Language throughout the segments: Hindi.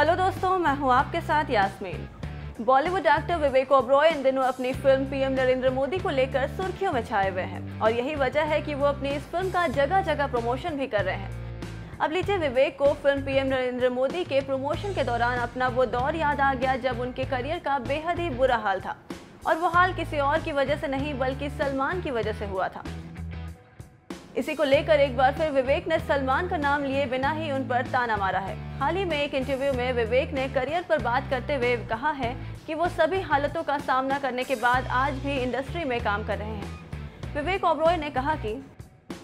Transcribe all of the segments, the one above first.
हेलो दोस्तों, मैं हूं आपके साथ यास्मीन। बॉलीवुड एक्टर विवेक ओबरॉय इन दिनों अपनी फिल्म पीएम नरेंद्र मोदी को लेकर सुर्खियों में छाए हुए हैं और यही वजह है कि वो अपनी इस फिल्म का जगह जगह प्रमोशन भी कर रहे हैं। अब लीजिए विवेक को फिल्म पीएम नरेंद्र मोदी के प्रमोशन के दौरान अपना वो दौर याद आ गया जब उनके करियर का बेहद ही बुरा हाल था, और वो हाल किसी और की वजह से नहीं बल्कि सलमान की वजह से हुआ था। इसी को लेकर एक बार फिर विवेक ने सलमान का नाम लिए बिना ही उन पर ताना मारा है। हाल ही में एक इंटरव्यू में विवेक ने करियर पर बात करते हुए कहा है कि वो सभी हालातों का सामना करने के बाद आज भी इंडस्ट्री में काम कर रहे हैं। विवेक ओबरॉय ने कहा कि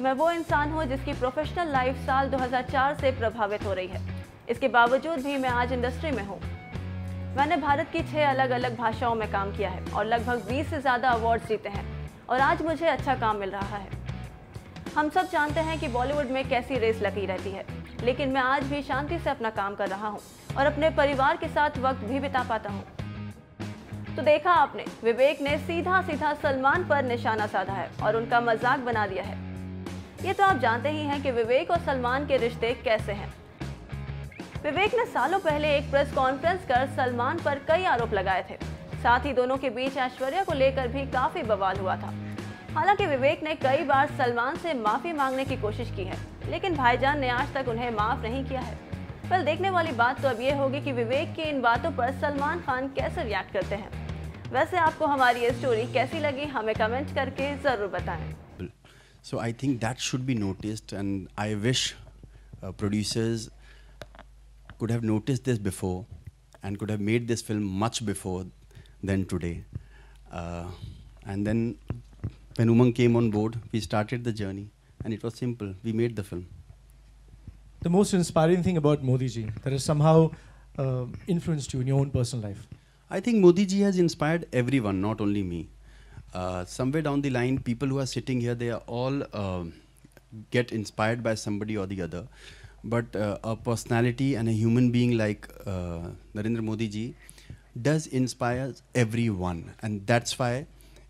मैं वो इंसान हूँ जिसकी प्रोफेशनल लाइफ साल 2004 से प्रभावित हो रही है। इसके बावजूद भी मैं आज इंडस्ट्री में हूँ। मैंने भारत की 6 अलग अलग भाषाओं में काम किया है और लगभग 20 से ज़्यादा अवार्ड्स जीते हैं और आज मुझे अच्छा काम मिल रहा है। हम सब जानते हैं कि बॉलीवुड में कैसी रेस लगी रहती है, लेकिन मैं आज भी शांति से अपना काम कर रहा हूं और अपने परिवार के साथ वक्त भी बिता पाता हूं। तो देखा आपने, विवेक ने सीधा सीधा सलमान पर निशाना साधा है और उनका मजाक बना दिया है। ये तो आप जानते ही हैं कि विवेक और सलमान के रिश्ते कैसे हैं। विवेक ने सालों पहले एक प्रेस कॉन्फ्रेंस कर सलमान पर कई आरोप लगाए थे। साथ ही दोनों के बीच ऐश्वर्या को लेकर भी काफी बवाल हुआ था। हालांकि विवेक ने कई बार सलमान से माफी मांगने की कोशिश की है, लेकिन भाईजान ने आज तक उन्हें माफ नहीं किया है। वेल, देखने वाली बात तो अब ये होगी कि विवेक की इन बातों पर सलमान खान कैसे रिएक्ट करते हैं। वैसे आपको हमारी ये स्टोरी कैसी लगी, हमें कमेंट करके जरूर बताएं। So I think that should be noticed, and I wish producers could have noticed this before and could have made this film much before than today. And then when Umang came on board, we started the journey, and it was simple. We made the film. The most inspiring thing about Modi ji that has somehow influenced you in your own personal life? I think Modi ji has inspired everyone, not only me. Somewhere down the line, people who are sitting here, they are all get inspired by somebody or the other. But a personality and a human being like Narendra Modi ji does inspire everyone, and that's why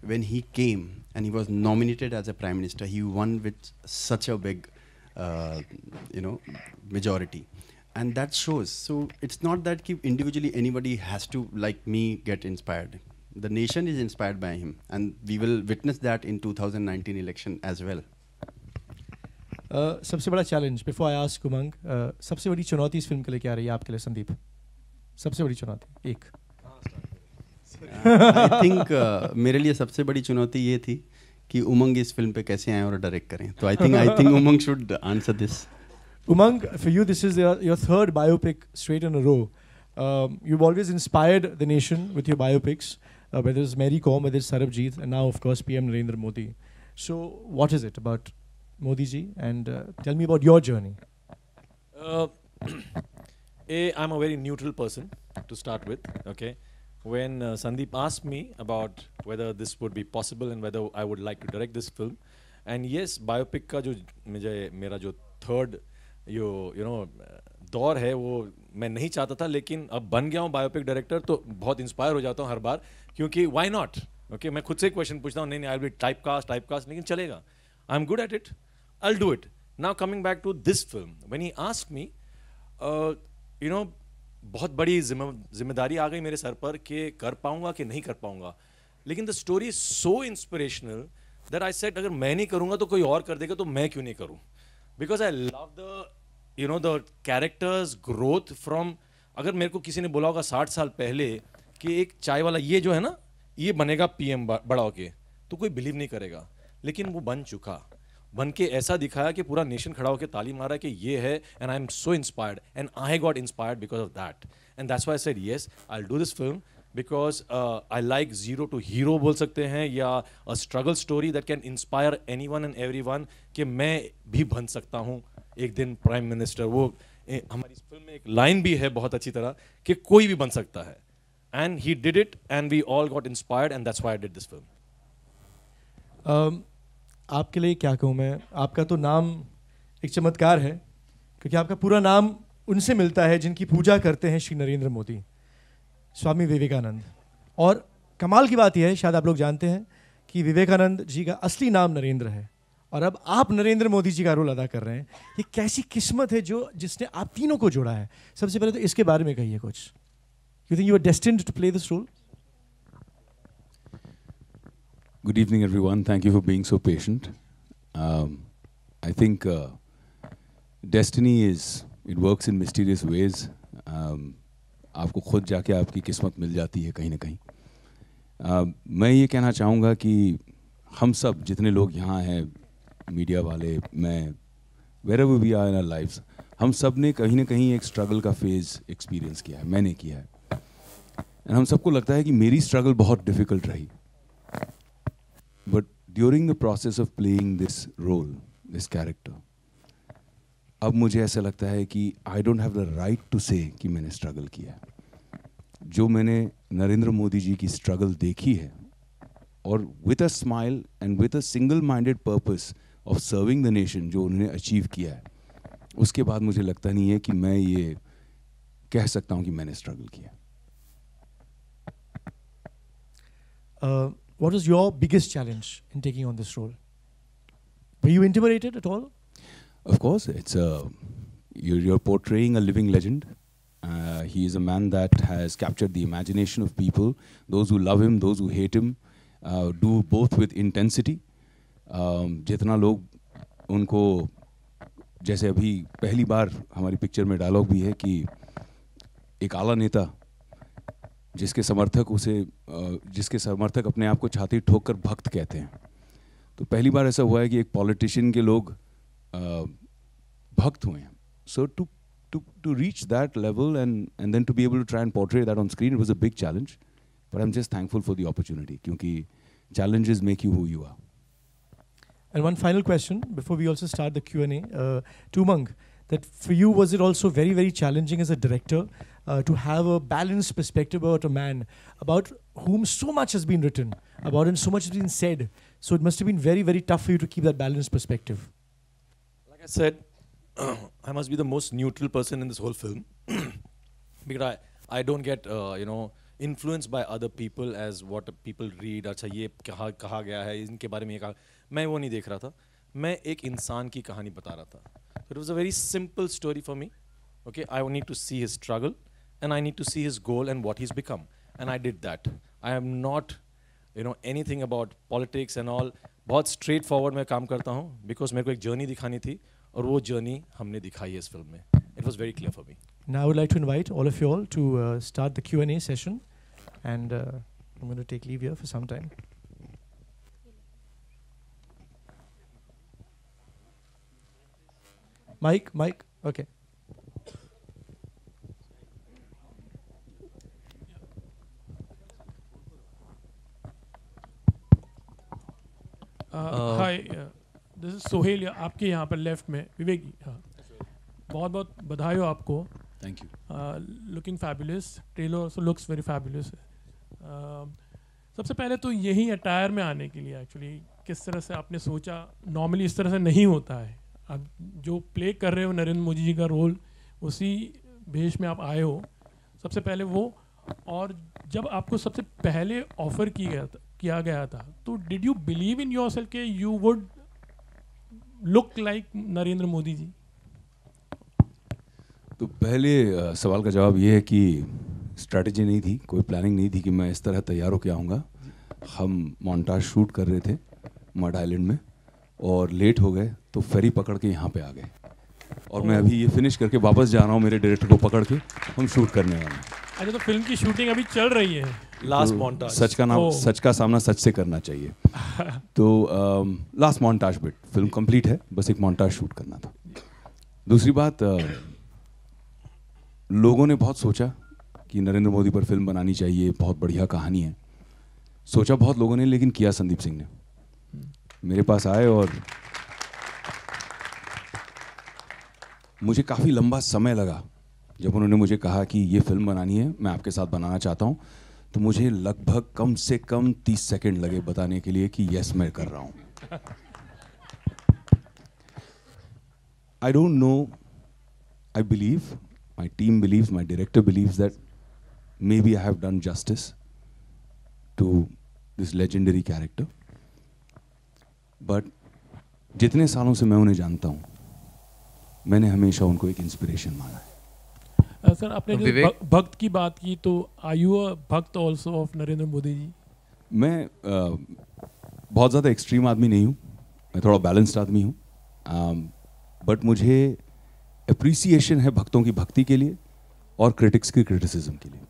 when he came and he was nominated as a prime minister, he won with such a big, majority, and that shows. So it's not that individually anybody has to, like me, get inspired. The nation is inspired by him, and we will witness that in 2019 election as well. सबसे बड़ा चैलेंज, बिफोर आई आस्क उमंग, सबसे बड़ी चुनौती इस फिल्म के लिए क्या रही है आपके लिए संदीप? सबसे बड़ी चुनौती एक I think मेरे लिए सबसे बड़ी चुनौती ये थी कि उमंग इस फिल्म पे कैसे आए और डायरेक्ट करें। तो I think Umang should answer this. Umang, for you, this is your third biopic straight in a row. You've always inspired the nation with your biopics, whether it's Mary Kom, whether it's Sarabjit, and now, of course, PM Narendra Modi. So, what is it about Modi ji? And tell me about your journey. I'm a very neutral person to start with, okay? When Sandeep asked me about whether this would be possible and whether I would like to direct this film, and yes, biopic का जो मेरा जो third दौर है वो मैं नहीं चाहता था, लेकिन अब बन गया हूँ बायोपिक डायरेक्टर तो बहुत इंस्पायर हो जाता हूँ हर बार, क्योंकि व्हाई नॉट, ओके? मैं खुद से क्वेश्चन पूछता हूँ, नहीं आई विल बी टाइपकास्ट, लेकिन चलेगा, I am good at it, I will do it. Now coming back to this film, when he asked me, बहुत बड़ी जिम्मेदारी आ गई मेरे सर पर कि कर पाऊंगा कि नहीं कर पाऊंगा, लेकिन the story is so inspirational that I said अगर मैं नहीं करूंगा तो कोई और कर देगा, तो मैं क्यों नहीं करूं? Because I love the characters growth from, अगर मेरे को किसी ने बोला होगा 60 साल पहले कि एक चाय वाला ये जो है ना ये बनेगा पीएम बड़ा होके, तो कोई बिलीव नहीं करेगा, लेकिन वो बन चुका, बन के ऐसा दिखाया कि पूरा नेशन खड़ा होकर ताली मारा कि ये है, and I am so inspired and I got inspired because of that, and that's why I said yes I will do this film, because I like zero to hero बोल सकते हैं, या a struggle story that can inspire anyone and everyone कि मैं भी बन सकता हूँ एक दिन प्राइम मिनिस्टर। वो हमारी इस फिल्म में एक लाइन भी है बहुत अच्छी तरह कि कोई भी बन सकता है, and he did it and we all got inspired, and that's why I did this film. आपके लिए क्या कहूँ मैं, आपका तो नाम एक चमत्कार है, क्योंकि आपका पूरा नाम उनसे मिलता है जिनकी पूजा करते हैं श्री नरेंद्र मोदी, स्वामी विवेकानंद। और कमाल की बात यह है, शायद आप लोग जानते हैं कि विवेकानंद जी का असली नाम नरेंद्र है और अब आप नरेंद्र मोदी जी का रोल अदा कर रहे हैं. ये कैसी किस्मत है जो जिसने आप तीनों को जोड़ा है? सबसे पहले तो इसके बारे में कहिए कुछ. You think you were destined to play this role? Good evening, everyone. Thank you for being so patient. I think destiny it works in mysterious ways. आपको खुद जाके आपकी किस्मत मिल जाती है कहीं ना कहीं. मैं ये कहना चाहूँगा कि हम सब जितने लोग यहाँ हैं, मीडिया वाले, मैं, wherever we are in our lives, हम सब ने कहीं ना कहीं एक स्ट्रगल का फेज एक्सपीरियंस किया है. मैंने किया है. हम सबको लगता है कि मेरी स्ट्रगल बहुत डिफिकल्ट रही. But during the process of playing this role, this character, अब मुझे ऐसा लगता है कि I don't have the right to say कि मैंने स्ट्रगल किया है. जो मैंने नरेंद्र मोदी जी की स्ट्रगल देखी है, और with a smile and with a single minded purpose of serving the nation, जो उन्होंने अचीव किया है, उसके बाद मुझे लगता नहीं है कि मैं ये कह सकता हूँ कि मैंने स्ट्रगल किया. What was your biggest challenge in taking on this role? Were you intimidated at all? Of course, you're portraying a living legend. He is a man that has captured the imagination of people, those who love him, those who hate him, do both with intensity. जितना लोग उनको, जैसे अभी पहली बार हमारी पिक्चर में डायलॉग भी है कि एक आला नेता जिसके समर्थक अपने आप को छाती ठोक कर भक्त कहते हैं. तो पहली बार ऐसा हुआ है कि एक पॉलिटिशियन के लोग भक्त हुए हैं. So to reach that level and then to be able to try and portray that on screen, it was a big challenge, but I am just thankful for the opportunity, क्योंकि challenges make you who you are. And one final question before we also start the Q&A. Tumang, that for you, was it also very, very challenging as a director to have a balanced perspective about a man about whom so much has been written, about him so much has been said? So it must have been very, very tough for you to keep that balanced perspective. Like I said, I must be the most neutral person in this whole film because I don't get, influenced by other people as what people read. अच्छा ये कहा गया है, इनके बारे में ये कहा, मैं वो नहीं देख रहा था. मैं एक इंसान की कहानी बता रहा था. So it was a very simple story for me. Okay, I need to see his struggle and I need to see his goal and what he's become, and I did that. I am not, anything about politics and all. बहुत straight forward मैं काम करता हूँ because मेरे को एक journey दिखानी थी, और वो journey हमने दिखाई है इस film में. It was very clear for me. Now I would like to invite all of you all to start the Q&A session, and I'm going to take leave here for some time. Mike, okay. Hi, this is Sohail. आपके यहाँ पर लेफ्ट में विवेक जी. हाँ, बहुत बहुत बधाई हो आपको. Thank you. Looking fabulous. Trailer also looks very fabulous. सबसे पहले तो यही अटायर में आने के लिए एक्चुअली किस तरह से आपने सोचा? नॉर्मली इस तरह से नहीं होता है. आप जो प्ले कर रहे हो नरेंद्र मोदी जी का रोल, उसी भेष में आप आए हो. सबसे पहले वो, और जब आपको सबसे पहले ऑफर किया गया था, तो did you believe in yourself के you would look like Narendra Modi ji? तो पहले सवाल का जवाब ये है कि स्ट्रैटेजी नहीं थी, कोई प्लानिंग नहीं थी कि मैं इस तरह तैयार होकर आऊँगा. हम मोन्टाज शूट कर रहे थे मड आइलैंड में, और लेट हो गए तो फेरी पकड़ के यहाँ पे आ गए, और मैं अभी ये फिनिश करके वापस जा रहा हूँ मेरे डायरेक्टर को पकड़ के. हम शूट करने वाले हैं. अच्छा, तो फिल्म की शूटिंग अभी चल रही है. Last montage. सच का सामना सच से करना चाहिए. तो last montage bit, film complete है, बस एक मोन्टाज शूट करना था. दूसरी बात, लोगों ने बहुत सोचा कि नरेंद्र मोदी पर फिल्म बनानी चाहिए, बहुत बढ़िया कहानी है. सोचा बहुत लोगों ने, लेकिन किया संदीप सिंह ने. मेरे पास आए और मुझे काफ़ी लंबा समय लगा जब उन्होंने मुझे कहा कि ये फिल्म बनानी है, मैं आपके साथ बनाना चाहता हूँ. तो मुझे लगभग कम से कम 30 सेकंड लगे बताने के लिए कि यस मैं कर रहा हूँ. I don't know, I believe, my team believes, my director believes that maybe I have done justice to this legendary character. But जितने सालों से मैं उन्हें जानता हूँ, मैंने हमेशा उनको एक इंस्पिरेशन माना है। सर आपने जो भक्त की बात की, तो आर यू अ भक्त ऑल्सो ऑफ नरेंद्र मोदी जी? मैं बहुत ज़्यादा एक्सट्रीम आदमी नहीं हूँ, मैं थोड़ा बैलेंस्ड आदमी हूँ, बट मुझे अप्रिसिएशन है भक्तों की भक्ति के लिए और क्रिटिक्स की क्रिटिसिज्म के लिए।